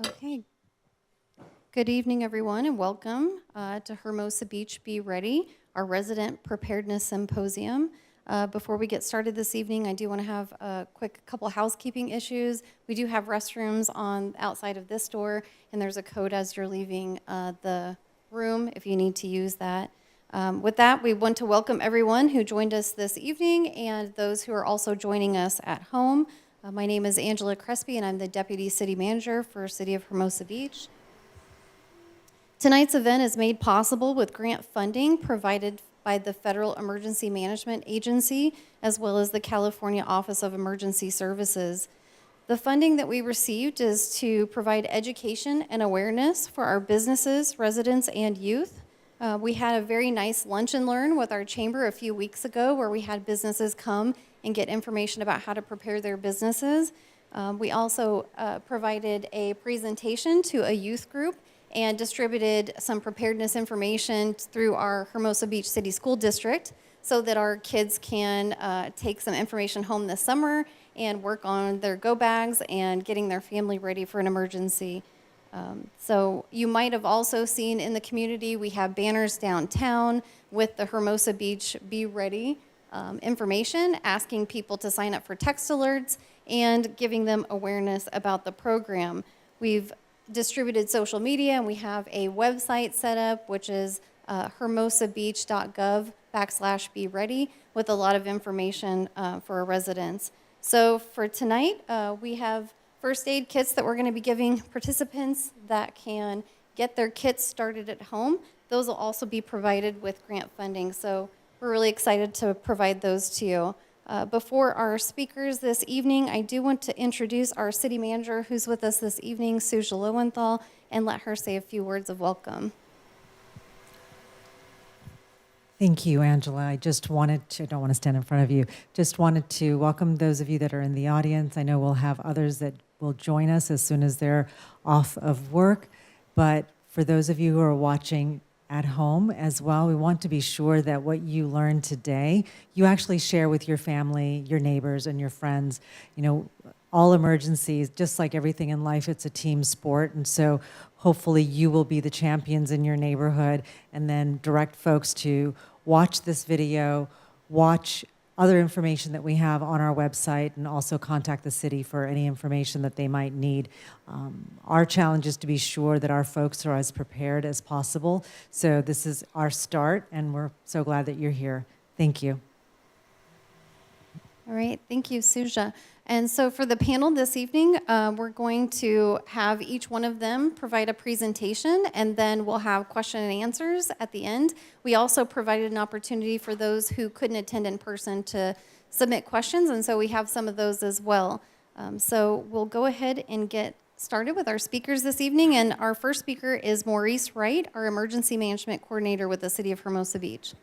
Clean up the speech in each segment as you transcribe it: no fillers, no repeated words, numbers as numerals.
Okay. Good evening, everyone, and welcome to Hermosa Beach Be Ready, our resident preparedness symposium. Before we get started this evening, I do want to have a quick couple housekeeping issues. We do have restrooms on outside of this door, and there's a code as you're leaving the room if you need to use that. With that, we want to welcome everyone who joined us this evening and those who are also joining us at home. My name is Angela Crespi, and I'm the Deputy City Manager for City of Hermosa Beach. Tonight's event is made possible with grant funding provided by the Federal Emergency Management Agency, as well as the California Office of Emergency Services. The funding that we received is to provide education and awareness for our businesses, residents, and youth. We had a very nice lunch and learn with our chamber a few weeks ago where we had businesses come and get information about how to prepare their businesses. We also provided a presentation to a youth group and distributed some preparedness information through our Hermosa Beach City School District so that our kids can take some information home this summer and work on their go bags and getting their family ready for an emergency. So you might have also seen in the community, we have banners downtown with the Hermosa Beach Be Ready information, asking people to sign up for text alerts and giving them awareness about the program. We've distributed social media, and we have a website set up, which is hermosabeach.gov/be ready with a lot of information for our residents. So for tonight, we have first aid kits that we're going to be giving participants that can get their kits started at home. Those will also be provided with grant funding. So we're really excited to provide those to you. Before our speakers this evening, I do want to introduce our city manager who's with us this evening, Suja Lowenthal, and let her say a few words of welcome. Thank you, Angela. I don't want to stand in front of you, just wanted to welcome those of you that are in the audience. I know we'll have others that will join us as soon as they're off of work, but for those of you who are watching at home as well, we want to be sure that what you learned today, you actually share with your family, your neighbors, and your friends. You know, all emergencies, just like everything in life, it's a team sport, and so hopefully you will be the champions in your neighborhood, and then direct folks to watch this video, watch other information that we have on our website, and also contact the city for any information that they might need. Our challenge is to be sure that our folks are as prepared as possible. So this is our start, and we're so glad that you're here. Thank you. All right, thank you, Suja. And so for the panel this evening, we're going to have each one of them provide a presentation, and then we'll have question and answers at the end. We also provided an opportunity for those who couldn't attend in person to submit questions, and so we have some of those as well. So we'll go ahead and get started with our speakers this evening, and our first speaker is Maurice Wright, our Emergency Management Coordinator with the City of Hermosa Beach.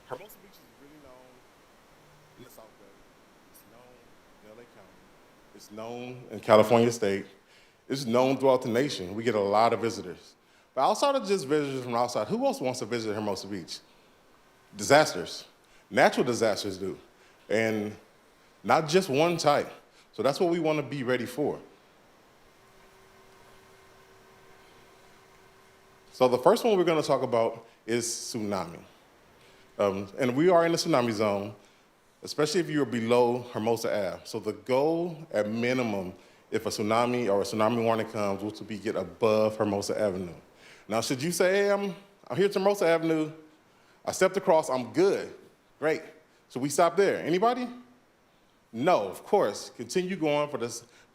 Hermosa Beach is really known in the South Bay. It's known in LA County. It's known in California State. It's known throughout the nation. We get a lot of visitors. But outside of just visitors from outside, who else wants to visit Hermosa Beach? Disasters. Natural disasters do. And not just one type. So that's what we want to be ready for. So the first one we're going to talk about is tsunami. And we are in the tsunami zone, especially if you're below Hermosa Ave. So the goal at minimum, if a tsunami or a tsunami warning comes, will to be get above Hermosa Avenue. Now, should you say, hey, I'm here to Hermosa Avenue, I stepped across, I'm good, great. Should we stop there? Anybody? No, of course. Continue going for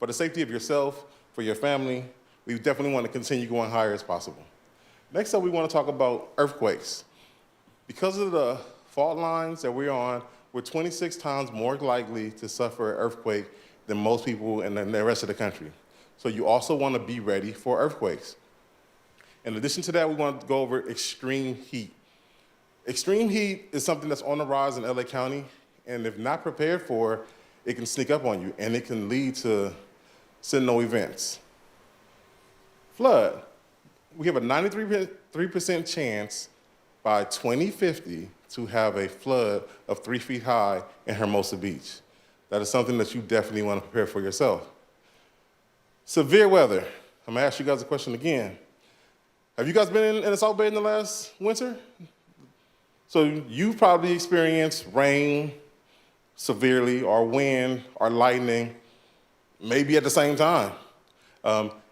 the safety of yourself, for your family. We definitely want to continue going higher as possible. Next up, we want to talk about earthquakes. Because of the fault lines that we're on, we're 26 times more likely to suffer an earthquake than most people in the rest of the country. So you also want to be ready for earthquakes. In addition to that, we want to go over extreme heat. Extreme heat is something that's on the rise in LA County, and if not prepared for, it can sneak up on you, and it can lead to sentinel events. Flood. We have a 93% chance by 2050 to have a flood of 3 feet high in Hermosa Beach. That is something that you definitely want to prepare for yourself. Severe weather. I'm gonna ask you guys a question again. Have you guys been in the South Bay in the last winter? So you've probably experienced rain severely, or wind, or lightning, maybe at the same time.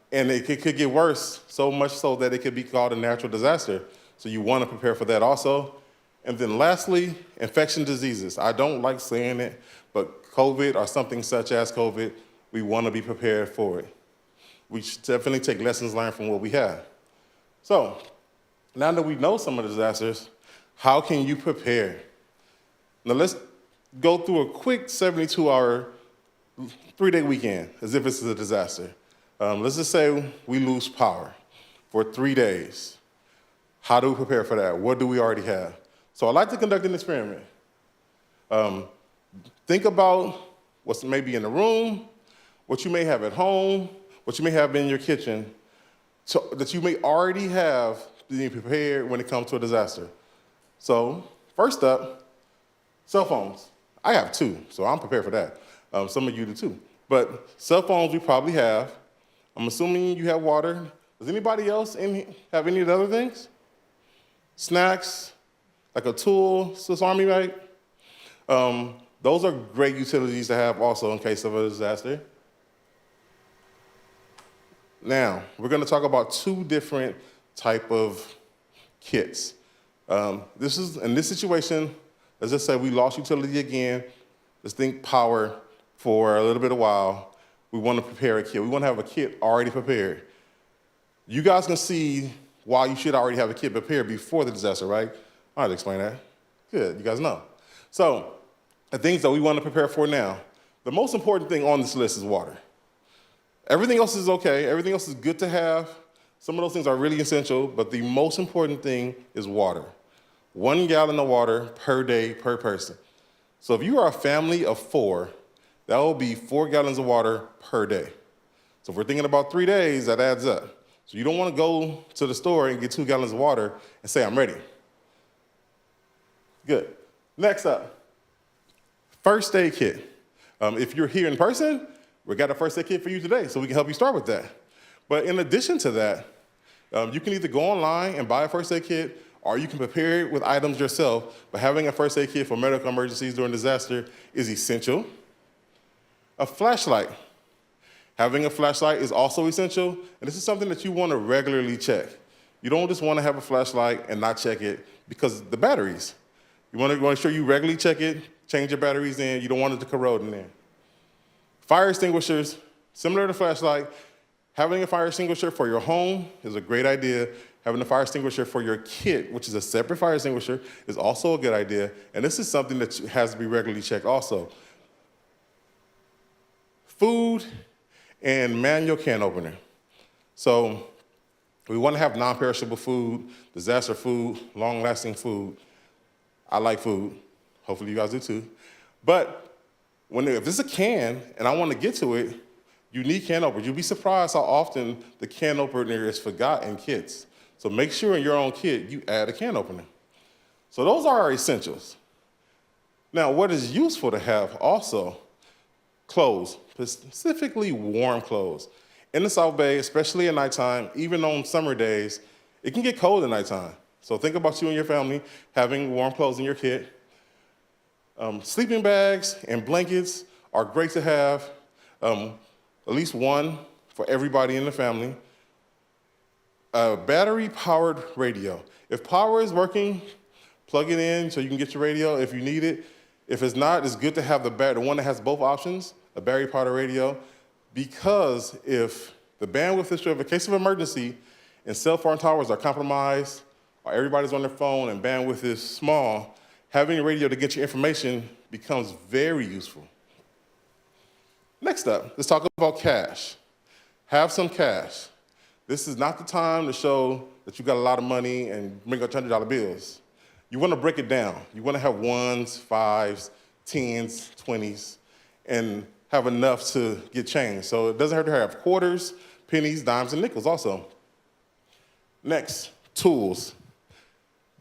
And it could get worse, so much so that it could be called a natural disaster. So you want to prepare for that also. And then lastly, infection diseases. I don't like saying it, but COVID or something such as COVID, we want to be prepared for it. We should definitely take lessons learned from what we have. So now that we know some of the disasters, how can you prepare? Now let's go through a quick 72-hour, 3-day weekend as if it's a disaster. Let's just say we lose power for 3 days. How do we prepare for that? What do we already have? So I'd like to conduct an experiment. Think about what's maybe in the room, what you may have at home, what you may have in your kitchen, so that you may already have being prepared when it comes to a disaster. So first up, cell phones. I have 2, so I'm prepared for that. Some of you do too. But cell phones we probably have. I'm assuming you have water. Does anybody else have any of the other things? Snacks, like a tool, Swiss Army knife. Those are great utilities to have also in case of a disaster. Now, we're going to talk about 2 different type of kits. In this situation, let's just say we lost utility again. Let's think power for a little bit of while. We want to prepare a kit. We want to have a kit already prepared. You guys can see why you should already have a kit prepared before the disaster, right? I have to explain that. Good, you guys know. So the things that we want to prepare for now, the most important thing on this list is water. Everything else is okay. Everything else is good to have. Some of those things are really essential, but the most important thing is water. 1 gallon of water per day per person. So if you are a family of 4, that will be 4 gallons of water per day. So if we're thinking about 3 days, that adds up. So you don't want to go to the store and get 2 gallons of water and say, I'm ready. Good. Next up, first aid kit. If you're here in person, we got a first aid kit for you today, so we can help you start with that. But in addition to that, you can either go online and buy a first aid kit, or you can prepare it with items yourself. But having a first aid kit for medical emergencies during disaster is essential. A flashlight. Having a flashlight is also essential, and this is something that you want to regularly check. You don't just want to have a flashlight and not check it because the batteries. You want to make sure you regularly check it, change your batteries in. You don't want it to corrode in there. Fire extinguishers, similar to flashlight. Having a fire extinguisher for your home is a great idea. Having a fire extinguisher for your kit, which is a separate fire extinguisher, is also a good idea. And this is something that has to be regularly checked also. Food and manual can opener. So we want to have non-perishable food, disaster food, long-lasting food. I like food. Hopefully you guys do too. But if this is a can and I want to get to it, you need can openers. You'll be surprised how often the can opener is forgotten in kits. So make sure in your own kit you add a can opener. So those are our essentials. Now, what is useful to have also? Clothes, specifically warm clothes. In the South Bay, especially at nighttime, even on summer days, it can get cold at nighttime. So think about you and your family having warm clothes in your kit. Sleeping bags and blankets are great to have, at least one for everybody in the family. A battery-powered radio. If power is working, plug it in so you can get your radio if you need it. If it's not, it's good to have the one that has both options, a battery-powered radio, because if the bandwidth is short, in case of emergency, and cell phone towers are compromised, or everybody's on their phone and bandwidth is small, having a radio to get your information becomes very useful. Next up, let's talk about cash. Have some cash. This is not the time to show that you got a lot of money and bring up $100 bills. You want to break it down. You want to have ones, fives, tens, 20s, and have enough to get change. So it doesn't hurt to have quarters, pennies, dimes, and nickels also. Next, tools.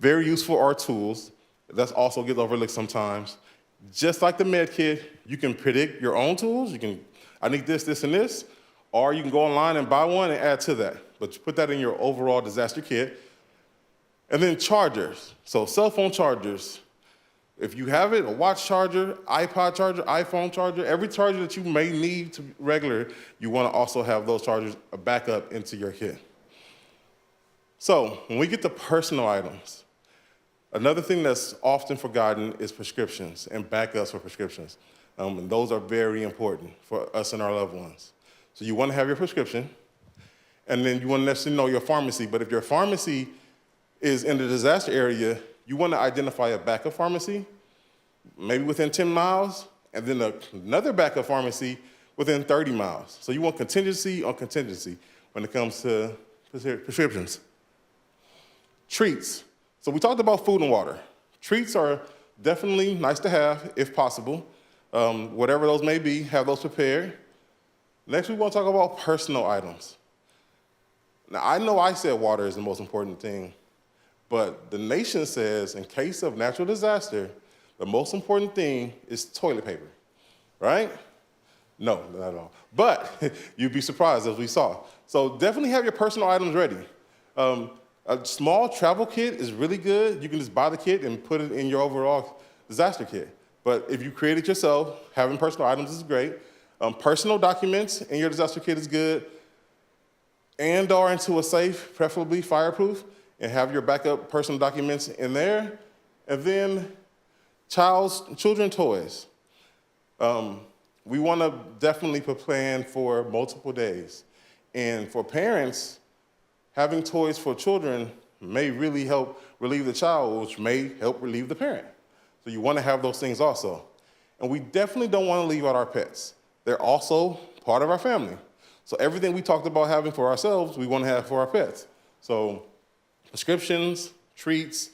Very useful are tools. That also gets overlooked sometimes. Just like the med kit, you can predict your own tools. I need this, this, and this. Or you can go online and buy one and add to that. But you put that in your overall disaster kit. And then chargers. So cell phone chargers. If you have it, a watch charger, iPod charger, iPhone charger, every charger that you may need to regular, you want to also have those chargers back up into your kit. So when we get to personal items, another thing that's often forgotten is prescriptions and backups for prescriptions. And those are very important for us and our loved ones. So you want to have your prescription, and then you want to necessarily know your pharmacy. But if your pharmacy is in the disaster area, you want to identify a backup pharmacy, maybe within 10 miles, and then another backup pharmacy within 30 miles. So you want contingency on contingency when it comes to prescriptions. Treats. So we talked about food and water. Treats are definitely nice to have, if possible. Whatever those may be, have those prepared. Next, we want to talk about personal items. Now, I know I said water is the most important thing, but the nation says in case of natural disaster, the most important thing is toilet paper, right? No, not at all. But you'd be surprised, as we saw. So definitely have your personal items ready. A small travel kit is really good. You can just buy the kit and put it in your overall disaster kit. But if you create it yourself, having personal items is great. Personal documents in your disaster kit is good. And/or into a safe, preferably fireproof, and have your backup personal documents in there. And then children toys. We want to definitely plan for multiple days. And for parents, having toys for children may really help relieve the child, which may help relieve the parent. So you want to have those things also. And we definitely don't want to leave out our pets. They're also part of our family. So everything we talked about having for ourselves, we want to have for our pets. So prescriptions, treats,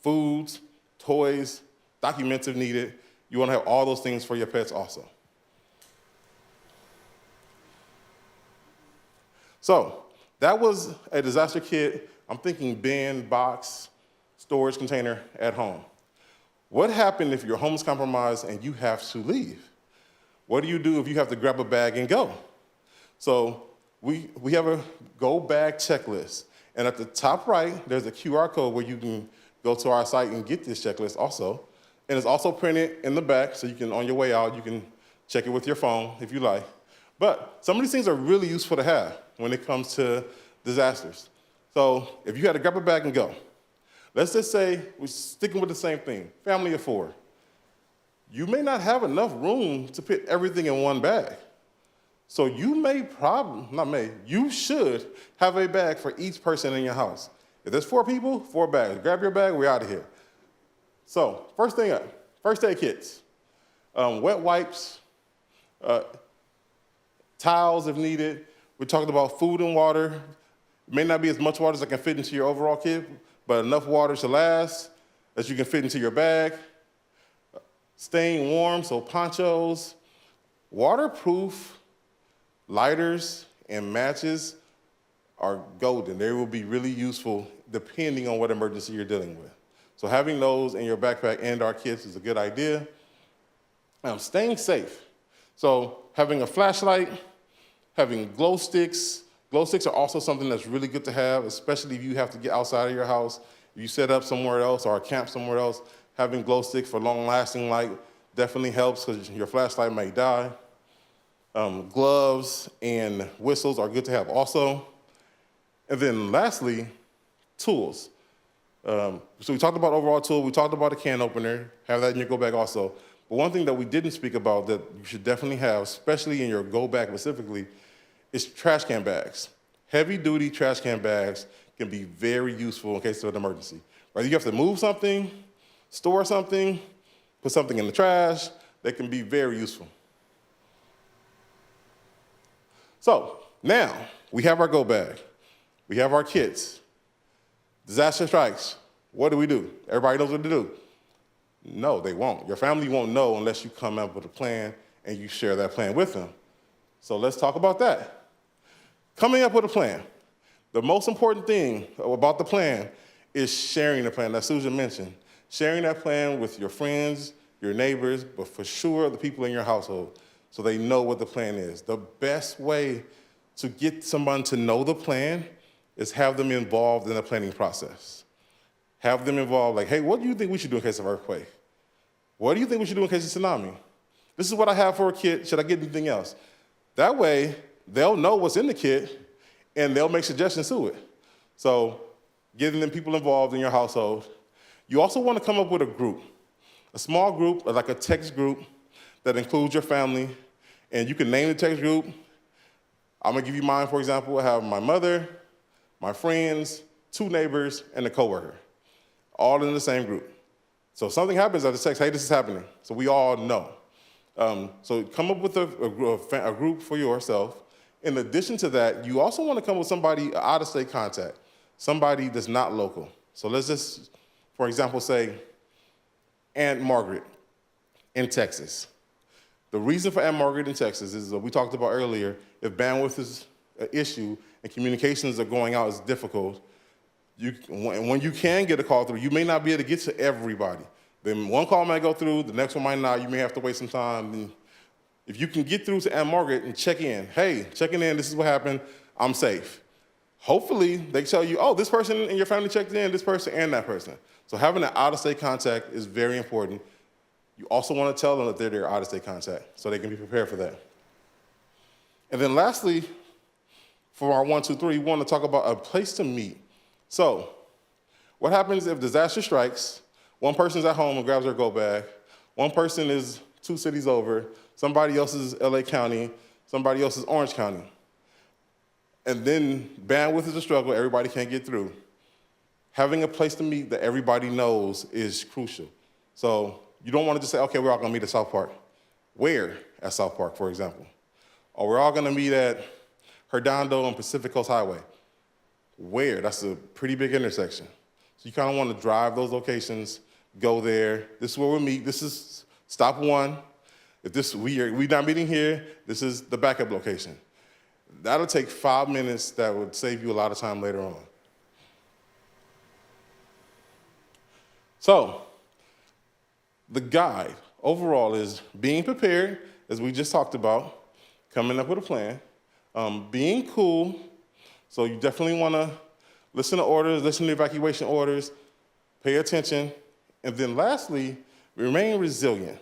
foods, toys, documents if needed. You want to have all those things for your pets also. So that was a disaster kit. I'm thinking bin, box, storage container at home. What happened if your home is compromised and you have to leave? What do you do if you have to grab a bag and go? So we have a go bag checklist. And at the top right, there's a QR code where you can go to our site and get this checklist also. And it's also printed in the back, so you can, on your way out, you can check it with your phone if you like. But some of these things are really useful to have when it comes to disasters. So if you had to grab a bag and go, let's just say we're sticking with the same thing, family of 4. You may not have enough room to put everything in one bag. So you should have a bag for each person in your house. If there's 4 people, 4 bags. Grab your bag, we're out of here. So first thing up, first aid kits, wet wipes, towels if needed. We talked about food and water. It may not be as much water as I can fit into your overall kit, but enough water to last that you can fit into your bag. Staying warm, so ponchos, waterproof lighters and matches are golden. They will be really useful depending on what emergency you're dealing with. So having those in your backpack and our kits is a good idea. Staying safe. So having a flashlight, having glow sticks. Glow sticks are also something that's really good to have, especially if you have to get outside of your house. If you set up somewhere else or camp somewhere else, having glow sticks for long-lasting light definitely helps because your flashlight may die. Gloves and whistles are good to have also. And then lastly, tools. So we talked about overall tool, we talked about a can opener, have that in your go bag also. But one thing that we didn't speak about that you should definitely have, especially in your go bag specifically, is trash can bags. Heavy duty trash can bags can be very useful in case of an emergency. Whether you have to move something, store something, put something in the trash, they can be very useful. So now we have our go bag. We have our kits. Disaster strikes. What do? Everybody knows what to do. No, they won't. Your family won't know unless you come up with a plan and you share that plan with them. So let's talk about that. Coming up with a plan. The most important thing about the plan is sharing the plan that Susan mentioned. Sharing that plan with your friends, your neighbors, but for sure the people in your household so they know what the plan is. The best way to get someone to know the plan is have them involved in the planning process. Have them involved, like, hey, what do you think we should do in case of earthquake? What do you think we should do in case of tsunami? This is what I have for a kit. Should I get anything else? That way, they'll know what's in the kit, and they'll make suggestions to it. So getting them people involved in your household. You also want to come up with a group, a small group, like a text group that includes your family, and you can name the text group. I'm going to give you mine, for example. I have my mother, my friends, 2 neighbors, and a coworker, all in the same group. So if something happens, I just text, hey, this is happening, so we all know. So come up with a group for yourself. In addition to that, you also want to come with somebody out-of-state contact, somebody that's not local. So let's just, for example, say Aunt Margaret in Texas. The reason for Aunt Margaret in Texas is what we talked about earlier. If bandwidth is an issue and communications are going out is difficult, when you can get a call through, you may not be able to get to everybody. Then one call might go through, the next one might not. You may have to wait some time. And if you can get through to Aunt Margaret and check in, hey, checking in, this is what happened, I'm safe. Hopefully, they tell you, oh, this person in your family checked in, this person and that person. So having an out-of-state contact is very important. You also want to tell them that they're their out-of-state contact so they can be prepared for that. And then lastly, for our 1, 2, 3, we want to talk about a place to meet. So what happens if disaster strikes? One person's at home and grabs their go bag. One person is 2 cities over. Somebody else is LA County. Somebody else is Orange County. And then bandwidth is a struggle. Everybody can't get through. Having a place to meet that everybody knows is crucial. So you don't want to just say, okay, we're all going to meet at South Park. Where at South Park, for example? Or we're all going to meet at Hernando and Pacific Coast Highway. Where? That's a pretty big intersection. So you kind of want to drive those locations, go there. This is where we'll meet. This is stop 1. If we're not meeting here, this is the backup location. That'll take 5 minutes. That would save you a lot of time later on. So the guide overall is being prepared, as we just talked about, coming up with a plan, being cool. So you definitely want to listen to orders, listen to evacuation orders, pay attention, and then lastly, remain resilient.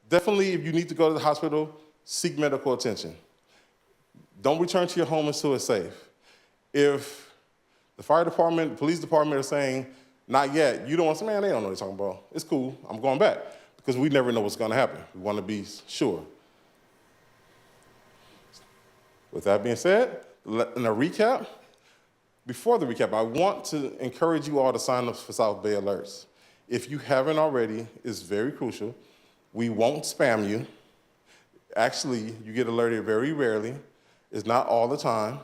Definitely if you need to go to the hospital, seek medical attention. Don't return to your home until it's safe. If the fire department, the police department are saying, not yet, you don't want to say, man, they don't know what they're talking about. It's cool, I'm going back. Because we never know what's going to happen. We want to be sure. With that being said, in a recap, before the recap, I want to encourage you all to sign up for South Bay Alerts. If you haven't already, it's very crucial. We won't spam you. Actually, you get alerted very rarely. It's not all the time.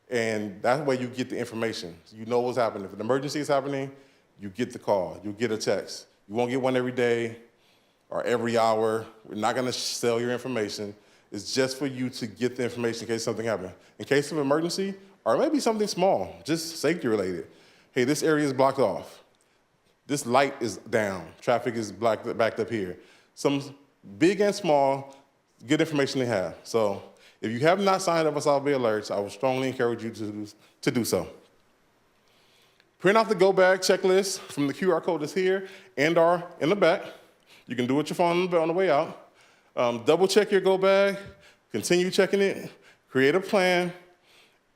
And that way you get the information. You know what's happening. If an emergency is happening, you get the call. You get a text. You won't get one every day or every hour. We're not going to sell your information. It's just for you to get the information in case something happens. In case of emergency, or maybe something small, just safety related. Hey, this area is blocked off. This light is down. Traffic is backed up here. Some big and small, good information to have. So if you have not signed up for South Bay Alerts, I would strongly encourage you to do so. Print out the Go Bag checklist from the QR code that's here and or in the back. You can do it with your phone on the way out. Double check your Go Bag, continue checking it, create a plan,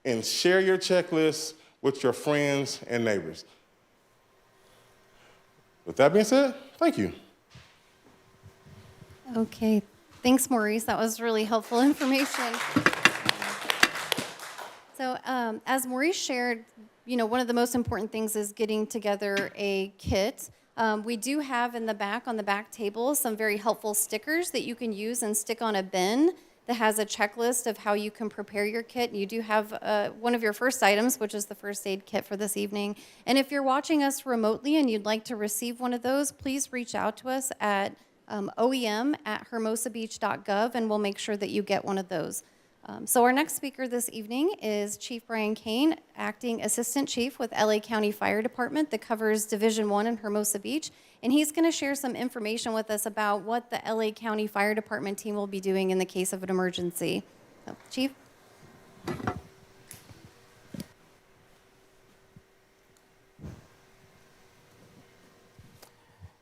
and share your checklist with your friends and neighbors. With that being said, thank you. Okay, thanks, Maurice. That was really helpful information. So as Maurice shared, one of the most important things is getting together a kit. We do have in the back, on the back table, some very helpful stickers that you can use and stick on a bin that has a checklist of how you can prepare your kit. You do have one of your first items, which is the first aid kit for this evening. And if you're watching us remotely and you'd like to receive one of those, please reach out to us at oem@hermosabeach.gov, and we'll make sure that you get one of those. So our next speaker this evening is Chief Brian Kane, Acting Assistant Chief with LA County Fire Department that covers Division 1 in Hermosa Beach. And he's going to share some information with us about what the LA County Fire Department team will be doing in the case of an emergency. So, Chief?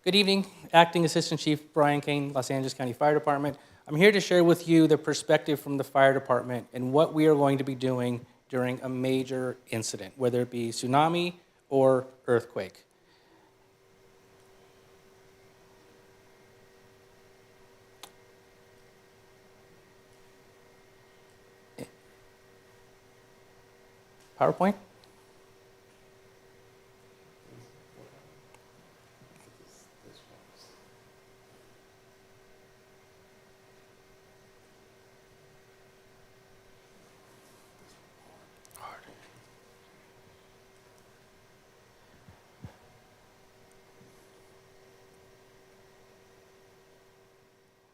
Good evening, Acting Assistant Chief Brian Kane, Los Angeles County Fire Department. I'm here to share with you the perspective from the fire department and what we are going to be doing during a major incident, whether it be tsunami or earthquake. PowerPoint?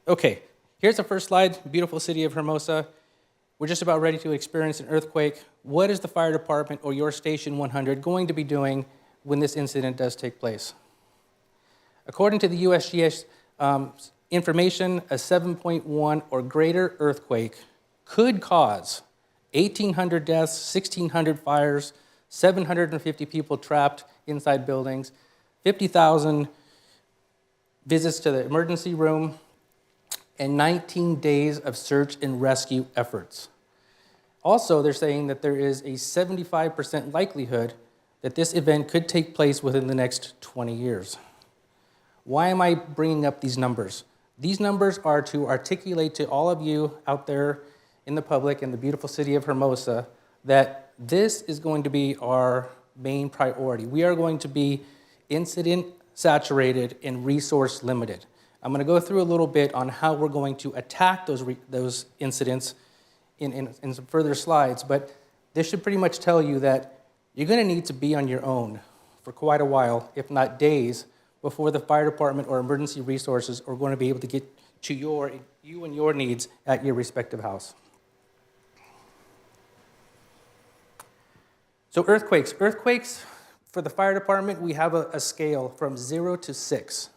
Okay, here's the first slide, beautiful city of Hermosa. We're just about ready to experience an earthquake. What is the fire department or your Station 100 going to be doing when this incident does take place? According to the USGS information, a 7.1 or greater earthquake could cause 1,800 deaths, 1,600 fires, 750 people trapped inside buildings, 50,000 visits to the emergency room, and 19 days of search and rescue efforts. Also, they're saying that there is a 75% likelihood that this event could take place within the next 20 years. Why am I bringing up these numbers? These numbers are to articulate to all of you out there in the public in the beautiful city of Hermosa that this is going to be our main priority. We are going to be incident saturated and resource limited. I'm going to go through a little bit on how we're going to attack those incidents in some further slides, but this should pretty much tell you that you're going to need to be on your own for quite a while, if not days, before the fire department or emergency resources are going to be able to get to you and your needs at your respective house. So earthquakes. Earthquakes, for the fire department, we have a scale from 0 to 6.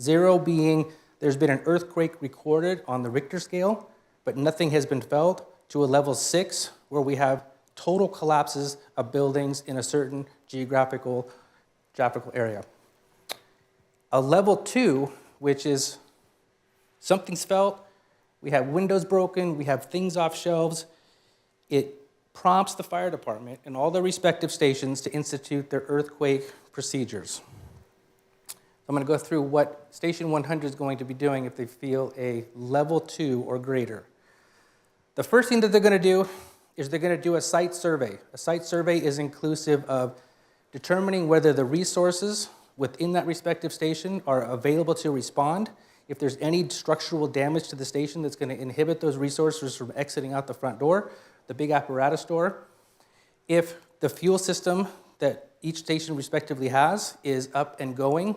0 being there's been an earthquake recorded on the Richter scale, but nothing has been felt, to a level 6, where we have total collapses of buildings in a certain geographical area. A level 2, which is something's felt, we have windows broken, we have things off shelves, it prompts the fire department and all the respective stations to institute their earthquake procedures. I'm going to go through what Station 100 is going to be doing if they feel a level 2 or greater. The first thing that they're going to do is they're going to do a site survey. A site survey is inclusive of determining whether the resources within that respective station are available to respond, if there's any structural damage to the station that's going to inhibit those resources from exiting out the front door, the big apparatus door, if the fuel system that each station respectively has is up and going,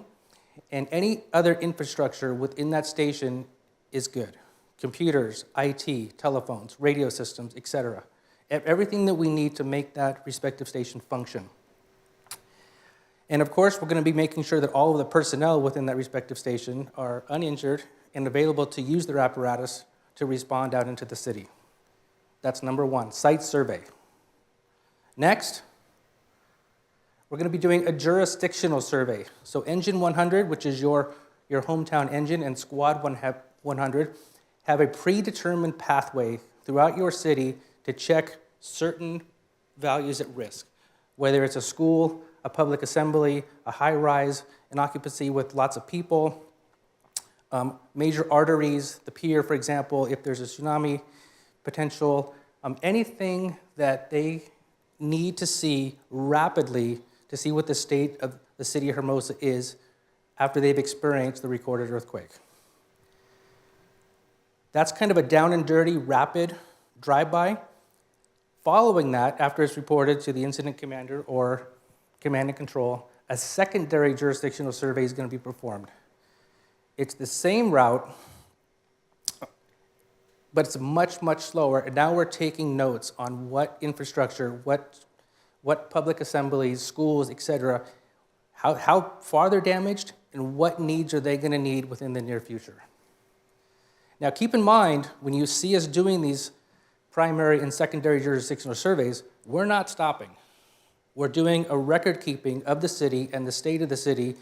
and any other infrastructure within that station is good. Computers, IT, telephones, radio systems, etc. Everything that we need to make that respective station function. And of course, we're going to be making sure that all of the personnel within that respective station are uninjured and available to use their apparatus to respond out into the city. That's number 1, site survey. Next, we're going to be doing a jurisdictional survey. So Engine 100, which is your hometown engine, and Squad 100 have a predetermined pathway throughout your city to check certain values at risk, whether it's a school, a public assembly, a high-rise, an occupancy with lots of people, major arteries, the pier, for example, if there's a tsunami potential, anything that they need to see rapidly to see what the state of the city of Hermosa is after they've experienced the recorded earthquake. That's kind of a down and dirty, rapid drive-by. Following that, after it's reported to the incident commander or command and control, a secondary jurisdictional survey is going to be performed. It's the same route, but it's much, much slower. And now we're taking notes on what infrastructure, what public assemblies, schools, et cetera, how far they're damaged, and what needs are they going to need within the near future. Now, keep in mind, when you see us doing these primary and secondary jurisdictional surveys, we're not stopping. We're doing a record keeping of the city and the state of the city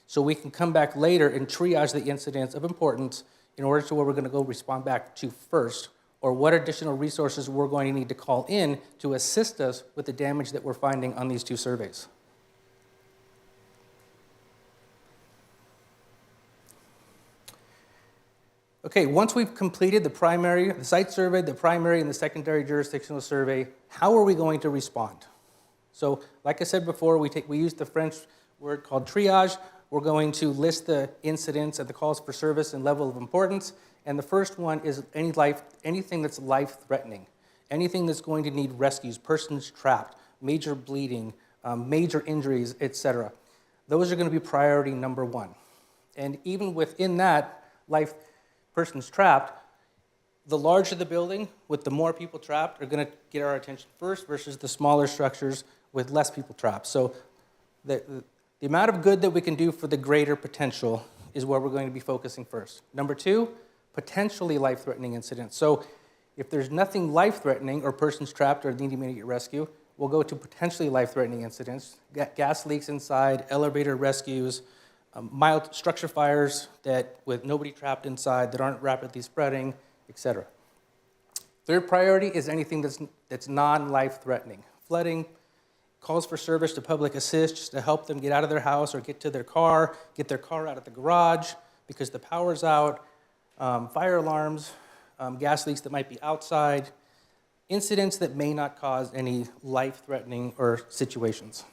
so we can come back later and triage the incidents of importance in order to where we're going to go respond back to first, or what additional resources we're going to need to call in to assist us with the damage that we're finding on these two surveys. Okay, once we've completed the site survey, the primary and the secondary jurisdictional survey, how are we going to respond? So, like I said before, we use the French word called triage. We're going to list the incidents and the calls for service and level of importance. And the first one is anything that's life-threatening, anything that's going to need rescues, persons trapped, major bleeding, major injuries, etc. Those are going to be priority number one. And even within that, persons trapped, the larger the building with the more people trapped are going to get our attention first versus the smaller structures with less people trapped. So the amount of good that we can do for the greater potential is where we're going to be focusing first. Number two, potentially life-threatening incidents. So if there's nothing life-threatening or persons trapped or need immediate rescue, we'll go to potentially life-threatening incidents, gas leaks inside, elevator rescues, mild structure fires with nobody trapped inside that aren't rapidly spreading, etc. Third priority is anything that's non-life-threatening. Flooding, calls for service to public assist just to help them get out of their house or get to their car, get their car out of the garage because the power's out, fire alarms, gas leaks that might be outside, incidents that may not cause any life-threatening or situations.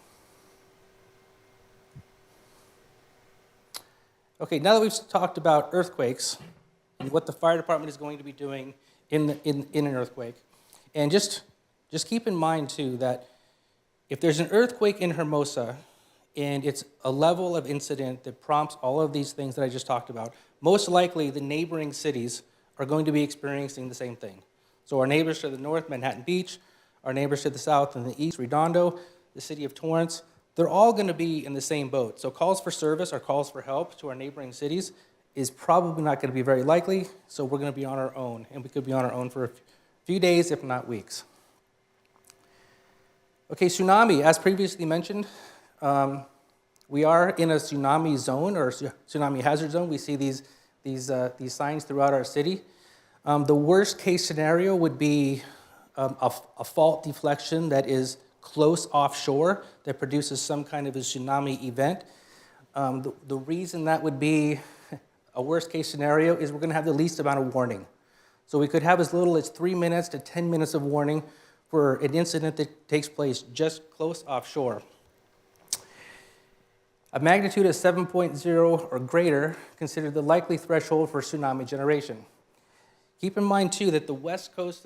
Okay, now that we've talked about earthquakes and what the fire department is going to be doing in an earthquake, and just keep in mind too that if there's an earthquake in Hermosa and it's a level of incident that prompts all of these things that I just talked about, most likely the neighboring cities are going to be experiencing the same thing. So our neighbors to the north, Manhattan Beach, our neighbors to the south and the east, Redondo, the city of Torrance, they're all going to be in the same boat. So calls for service or calls for help to our neighboring cities is probably not going to be very likely, so we're going to be on our own, and we could be on our own for a few days, if not weeks. Okay, tsunami, as previously mentioned, we are in a tsunami zone or tsunami hazard zone. We see these signs throughout our city. The worst case scenario would be a fault deflection that is close offshore that produces some kind of a tsunami event. The reason that would be a worst case scenario is we're going to have the least amount of warning. So we could have as little as 3 minutes to 10 minutes of warning for an incident that takes place just close offshore. A magnitude of 7.0 or greater considered the likely threshold for tsunami generation. Keep in mind too that the west coast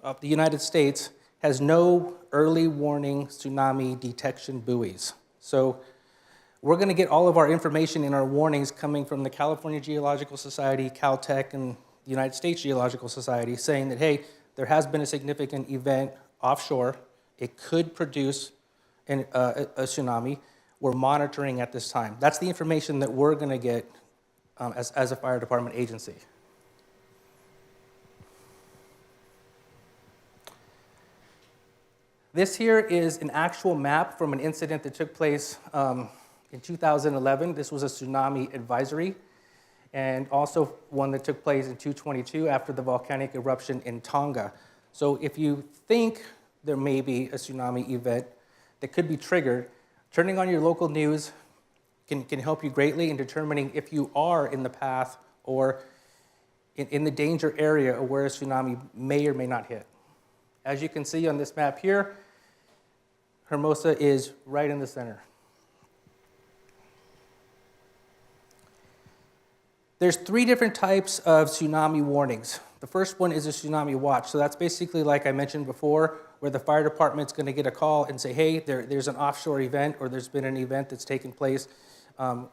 of the United States has no early warning tsunami detection buoys. So we're going to get all of our information in our warnings coming from the California Geological Society, Caltech, and the United States Geological Society saying that, hey, there has been a significant event offshore. It could produce a tsunami. We're monitoring at this time. That's the information that we're going to get as a fire department agency. This here is an actual map from an incident that took place in 2011. This was a tsunami advisory, and also one that took place in 2022 after the volcanic eruption in Tonga. So if you think there may be a tsunami event that could be triggered, turning on your local news can help you greatly in determining if you are in the path or in the danger area of where a tsunami may or may not hit. As you can see on this map here, Hermosa is right in the center. There's 3 different types of tsunami warnings. The first one is a tsunami watch. So that's basically, like I mentioned before, where the fire department's going to get a call and say, hey, there's an offshore event, or there's been an event that's taken place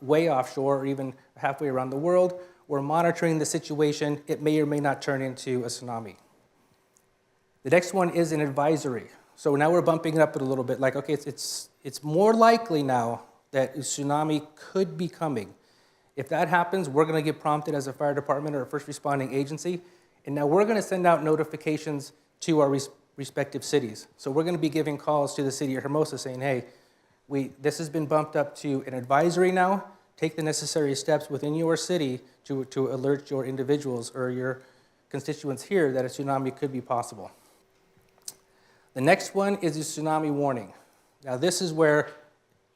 way offshore or even halfway around the world. We're monitoring the situation. It may or may not turn into a tsunami. The next one is an advisory. So now we're bumping it up a little bit, like, okay, it's more likely now that a tsunami could be coming. If that happens, we're going to get prompted as a fire department or a first responding agency, and now we're going to send out notifications to our respective cities. So we're going to be giving calls to the city of Hermosa saying, hey, this has been bumped up to an advisory now. Take the necessary steps within your city to alert your individuals or your constituents here that a tsunami could be possible. The next one is a tsunami warning. Now this is where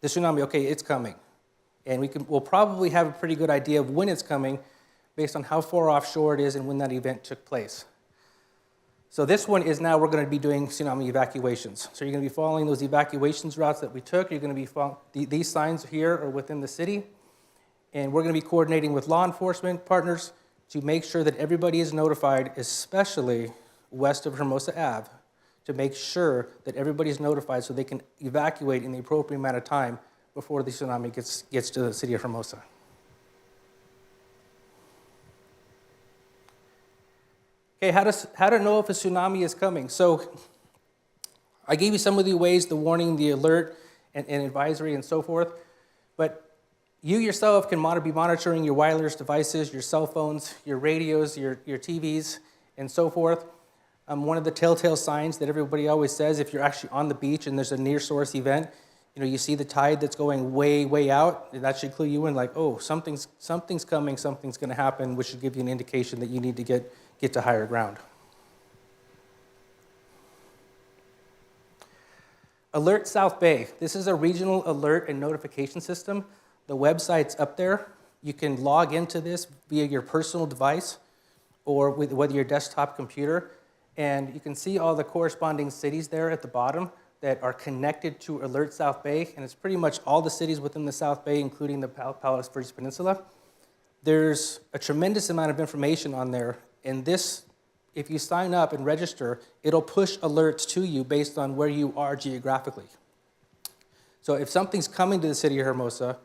the tsunami, okay, it's coming. And we'll probably have a pretty good idea of when it's coming based on how far offshore it is and when that event took place. So this one is now we're going to be doing tsunami evacuations. So you're going to be following those evacuations routes that we took. You're going to be following, these signs here are within the city. And we're going to be coordinating with law enforcement partners to make sure that everybody is notified, especially west of Hermosa Ave, to make sure that everybody is notified so they can evacuate in the appropriate amount of time before the tsunami gets to the city of Hermosa. Okay, how to know if a tsunami is coming? So I gave you some of the ways, the warning, the alert, and advisory, and so forth. But you yourself can be monitoring your wireless devices, your cell phones, your radios, your TVs, and so forth. One of the telltale signs that everybody always says, if you're actually on the beach and there's a near source event, you see the tide that's going way, way out, and that should clue you in, like, oh, something's coming, something's going to happen, which should give you an indication that you need to get to higher ground. Alert South Bay. This is a regional alert and notification system. The website's up there. You can log into this via your personal device or whether your desktop computer, and you can see all the corresponding cities there at the bottom that are connected to Alert South Bay, and it's pretty much all the cities within the South Bay, including the Palos Verdes Peninsula. There's a tremendous amount of information on there, and this, if you sign up and register, it'll push alerts to you based on where you are geographically. So if something's coming to the city of Hermosa,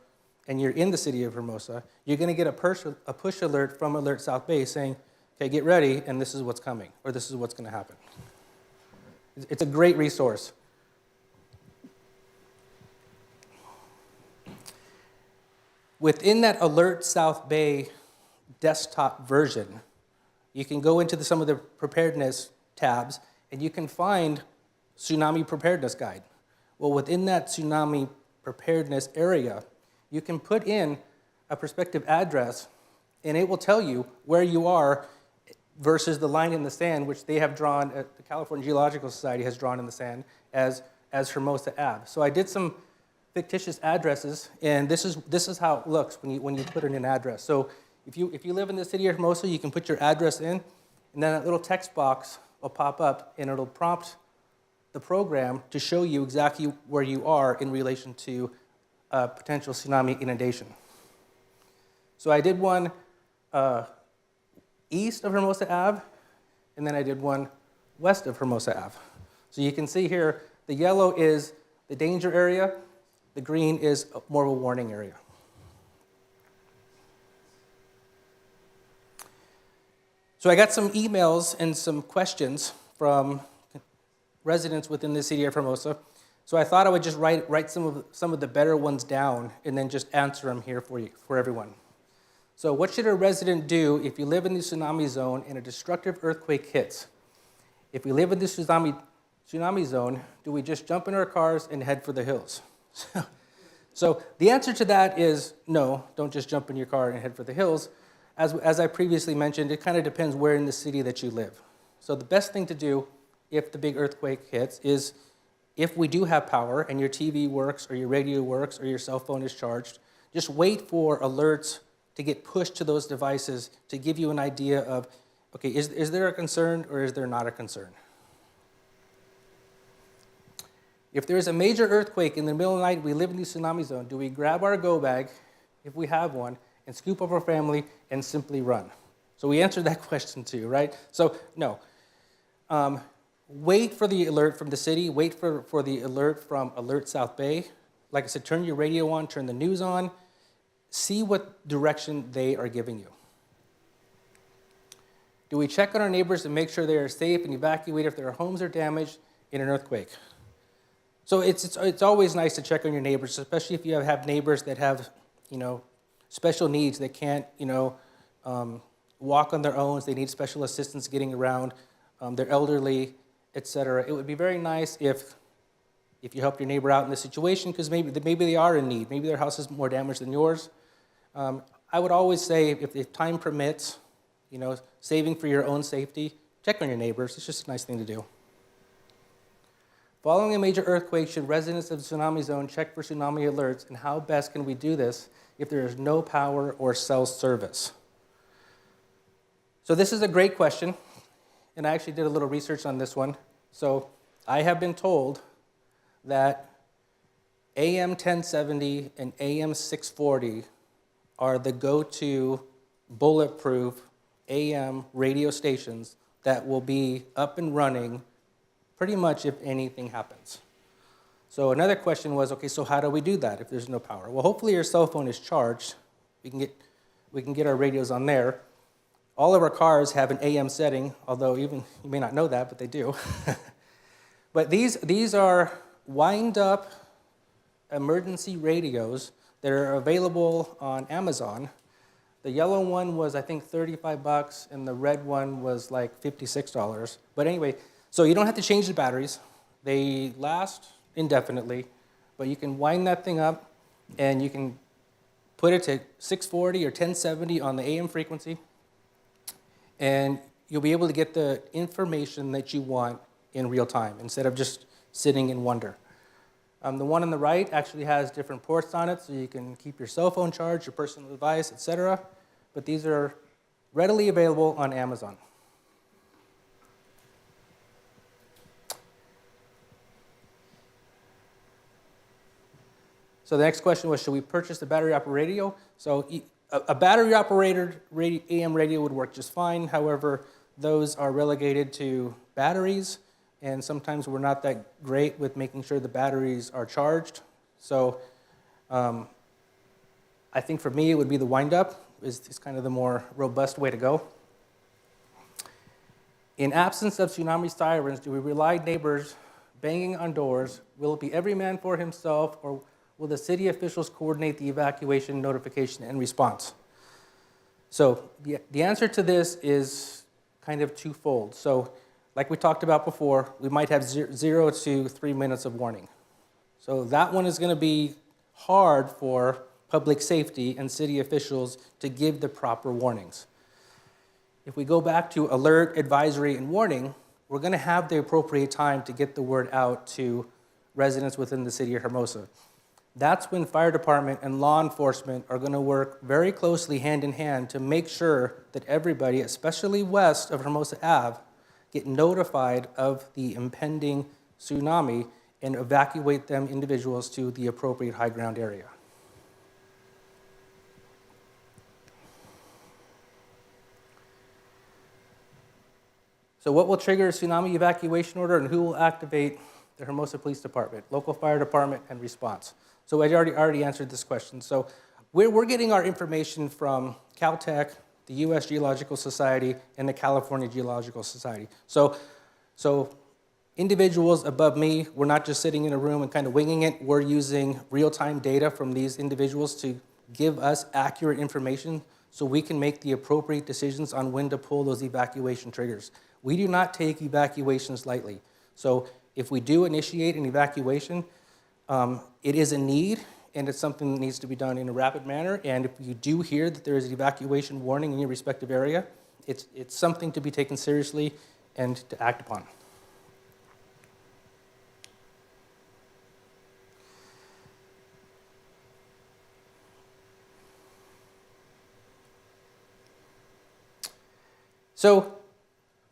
and you're in the city of Hermosa, you're going to get a push alert from Alert South Bay saying, okay, get ready, and this is what's coming, or this is what's going to happen. It's a great resource. Within that Alert South Bay desktop version, you can go into some of the preparedness tabs, and you can find Tsunami Preparedness Guide. Well, within that tsunami preparedness area, you can put in a prospective address, and it will tell you where you are versus the line in the sand, which they have drawn, the California Geological Society has drawn in the sand as Hermosa Ave. So I did some fictitious addresses, and this is how it looks when you put in an address. So if you live in the city of Hermosa, you can put your address in, and then that little text box will pop up, and it'll prompt the program to show you exactly where you are in relation to potential tsunami inundation. So I did one east of Hermosa Ave, and then I did one west of Hermosa Ave. So you can see here, the yellow is the danger area, the green is more of a warning area. So I got some emails and some questions from residents within the city of Hermosa. So I thought I would just write some of the better ones down and then just answer them here for everyone. So what should a resident do if you live in the tsunami zone and a destructive earthquake hits? If we live in the tsunami zone, do we just jump in our cars and head for the hills? So the answer to that is no, don't just jump in your car and head for the hills. As I previously mentioned, it kind of depends where in the city that you live. So the best thing to do if the big earthquake hits is, if we do have power and your TV works or your radio works or your cell phone is charged, just wait for alerts to get pushed to those devices to give you an idea of, okay, is there a concern or is there not a concern? If there's a major earthquake in the middle of the night, we live in the tsunami zone, do we grab our go bag, if we have one, and scoop up our family and simply run? So we answered that question too, right? So no. Wait for the alert from the city. Wait for the alert from Alert South Bay. Like I said, turn your radio on, turn the news on. See what direction they are giving you. Do we check on our neighbors to make sure they are safe and evacuate if their homes are damaged in an earthquake? So it's always nice to check on your neighbors, especially if you have neighbors that have, special needs that can't, walk on their own. They need special assistance getting around. They're elderly, etc. It would be very nice if you helped your neighbor out in this situation, because maybe they are in need. Maybe their house is more damaged than yours. I would always say, if time permits, saving for your own safety, check on your neighbors. It's just a nice thing to do. Following a major earthquake, should residents of the tsunami zone check for tsunami alerts, and how best can we do this if there is no power or cell service? So this is a great question, and I actually did a little research on this one. So I have been told that AM 1070 and AM 640 are the go-to bulletproof AM radio stations that will be up and running pretty much if anything happens. So another question was, okay, so how do we do that if there's no power? Well, hopefully your cell phone is charged. We can get our radios on there. All of our cars have an AM setting, although even you may not know that, but they do. But these are wind-up emergency radios that are available on Amazon. The yellow one was, I think, $35, and the red one was like $56. But anyway, so you don't have to change the batteries. They last indefinitely, but you can wind that thing up, and you can put it to 640 or 1070 on the AM frequency, and you'll be able to get the information that you want in real time instead of just sitting in wonder. The one on the right actually has different ports on it, so you can keep your cell phone charged, your personal device, etc. But these are readily available on Amazon. So the next question was, should we purchase a battery-operated radio? So a battery-operated AM radio would work just fine. However, those are relegated to batteries, and sometimes we're not that great with making sure the batteries are charged. So I think for me, it would be the wind-up is kind of the more robust way to go. In absence of tsunami sirens, do we rely neighbors banging on doors? Will it be every man for himself, or will the city officials coordinate the evacuation, notification, and response? So the answer to this is kind of twofold. So like we talked about before, we might have 0 to 3 minutes of warning. So that one is going to be hard for public safety and city officials to give the proper warnings. If we go back to alert, advisory, and warning, we're going to have the appropriate time to get the word out to residents within the city of Hermosa. That's when fire department and law enforcement are going to work very closely hand in hand to make sure that everybody, especially west of Hermosa Ave, get notified of the impending tsunami and evacuate them individuals to the appropriate high ground area. So what will trigger a tsunami evacuation order, and who will activate the Hermosa Police Department, local fire department, and response? So I already answered this question. So we're getting our information from Caltech, the U.S. Geological Society, and the California Geological Society. So individuals above me, we're not just sitting in a room and kind of winging it. We're using real-time data from these individuals to give us accurate information so we can make the appropriate decisions on when to pull those evacuation triggers. We do not take evacuations lightly. So if we do initiate an evacuation, it is a need, and it's something that needs to be done in a rapid manner. And if you do hear that there is an evacuation warning in your respective area, it's something to be taken seriously and to act upon. So,